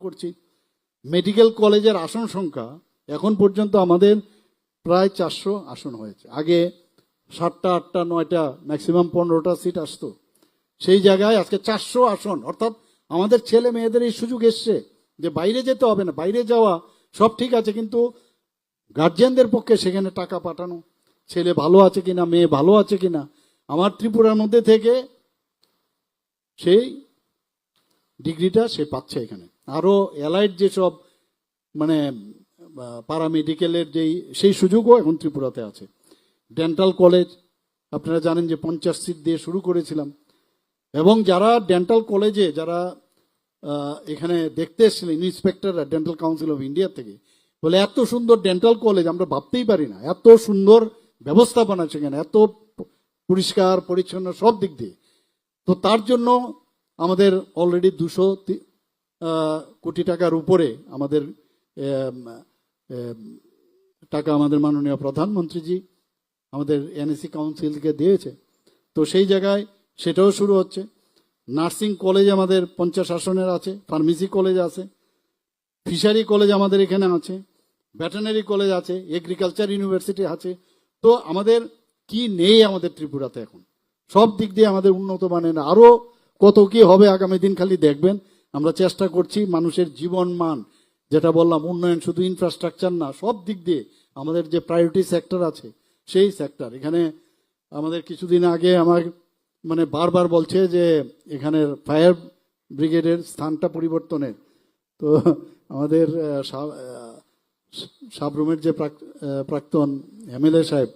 করছি মেডিকেল কলেজের আসন সংখ্যা এখন পর্যন্ত আমাদের প্রায় 400 আসন হয়েছে। আগে 7টা 8টা 9টা ম্যাক্সিমাম 15টা সিট আসতো, সেই জায়গায় আজকে 400 আসন। অর্থাৎ আমাদের ছেলে মেয়েদের এই সুযোগ এসছে যে বাইরে যেতে হবে না। বাইরে যাওয়া সব ঠিক আছে, কিন্তু গার্জিয়ানদের পক্ষে সেখানে টাকা পাঠানো, ছেলে ভালো আছে কিনা, মেয়ে ভালো আছে কিনা। আমার ত্রিপুরার মধ্যে থেকে সেই ডিগ্রিটা সে পাচ্ছে এখানে। আরও অ্যালাইড যেসব মানে প্যারামেডিকেলের সেই সুযোগও এখন ত্রিপুরাতে আছে। ডেন্টাল কলেজ আপনারা জানেন যে 50 সিট দিয়ে শুরু করেছিলাম, এবং যারা ডেন্টাল কলেজে যারা এখানে দেখতে এসেছিলেন ইন্সপেক্টররা ডেন্টাল কাউন্সিল অফ ইন্ডিয়া থেকে, বলে এত সুন্দর ডেন্টাল কলেজ আমরা ভাবতেই পারি না, এত সুন্দর ব্যবস্থাপনা সেখানে, এত পরিষ্কার পরিচ্ছন্ন সব দিক দিয়ে। তো তার জন্য আমাদের অলরেডি 200 কোটি টাকার উপরে আমাদের টাকা আমাদের মাননীয় প্রধানমন্ত্রীজি আমাদের এনএসি কাউন্সিলকে দিয়েছে। তো সেই জায়গায় সেটাও শুরু হচ্ছে। নার্সিং কলেজ আমাদের 50 আসনের আছে, ফার্মেসি কলেজ আছে, ফিশারি কলেজ আমাদের এখানে আছে, ভেটেরিনারি কলেজ আছে, এগ্রিকালচার ইউনিভার্সিটি আছে। তো আমাদের কি নেই আমাদের ত্রিপুরাতে এখন? সব দিক দিয়ে আমাদের উন্নত মানের, আরও কত কি হবে আগামী দিন খালি দেখবেন। আমরা চেষ্টা করছি মানুষের জীবন মান, যেটা বললাম উন্নয়ন শুধু ইনফ্রাস্ট্রাকচার না, সব দিক দিয়ে আমাদের যে প্রায়োরিটি সেক্টর আছে সেই সেক্টর। এখানে আমাদের কিছুদিন আগে আমার মানে বারবার বলছে যে এখানের ফায়ার ব্রিগেডের স্থানটা পরিবর্তনের। তো আমাদের সাবরুমের যে প্রাক্তন এমএলএ সাহেব,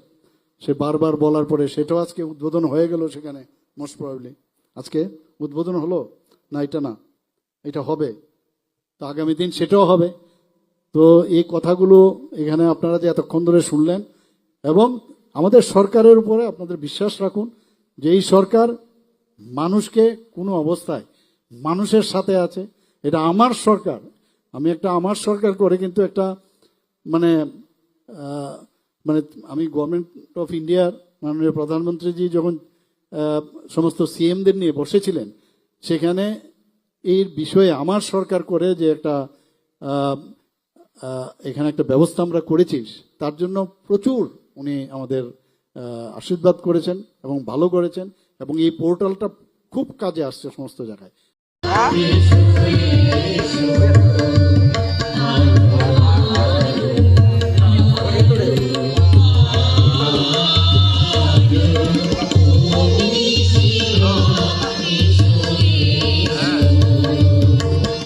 সে বারবার বলার পরে সেটাও আজকে উদ্বোধন হয়ে গেল সেখানে। মোস্ট প্রবাবলি আজকে উদ্বোধন হলো না, এটা না, এটা হবে। তো আগামী দিন সেটাও হবে। তো এই কথাগুলো এখানে আপনারা যে এতক্ষণ ধরে শুনলেন, এবং আমাদের সরকারের উপরে আপনাদের বিশ্বাস রাখুন যে এই সরকার মানুষকে কোনো অবস্থায় মানুষের সাথে আছে। এটা আমার সরকার, আমি একটা আমার সরকার করে কিন্তু একটা মানে মানে আমি গভর্নমেন্ট অফ ইন্ডিয়ার মাননীয় প্রধানমন্ত্রীজি যখন সমস্ত সিএমদের নিয়ে বসেছিলেন, সেখানে এই বিষয়ে আমার সরকার করে যে একটা এখানে একটা ব্যবস্থা আমরা করেছি, তার জন্য প্রচুর উনি আমাদের আশীর্বাদ করেছেন এবং ভালো করেছেন, এবং এই পোর্টালটা খুব কাজে আসছে সমস্ত জায়গায়।